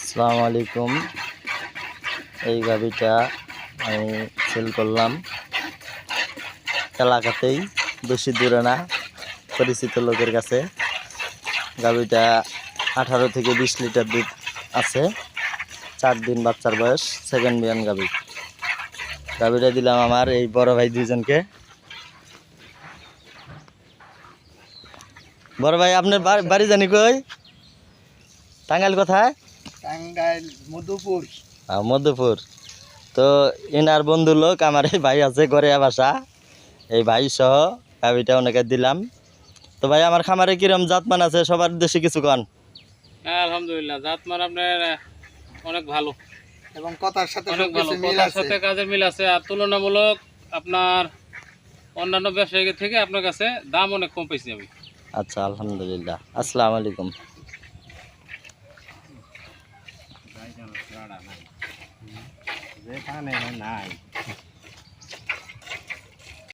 আসসালামু আলাইকুম। এই গাভিটা আমি সেল করলাম এলাকাতেই, বেশি দূরে না, পরিচিত লোকের কাছে। গাভিটা 18 থেকে 20 লিটার দুধ আছে, 4 দিন বাচ্চার বয়স, সেকেন্ড বিয়ান গাভি। গাভিটা দিলাম আমার এই বড় ভাই দুইজনকে। বড় ভাই, আপনার বাড়ি জানি কই? টাঙ্গাইল কোথায়? টাঙ্গাইল মধুপুর। মধ্যপুর। তো এনার বন্ধু লোক আমার এই ভাই আছে, গড়িয়া বাসা। এই ভাই সহ গাভিটা ওনাকে দিলাম। তো ভাই, আমার খামারে কিরম জাতমান আছে সবার উদ্দেশ্যে কিছু কন। আলহামদুলিল্লাহ, জাতমান আপনার অনেক ভালো এবং কথার সাথে অনেক ভালো, মিল কথার আছে। সাথে কাজের মিল আছে। আর তুলনামূলক আপনার অন্যান্য ব্যবসায়ীদের থেকে আপনার কাছে দাম অনেক কম পেয়েছি আমি। আচ্ছা, আলহামদুলিল্লাহ। আসসালামু আলাইকুম। যেখানে নাই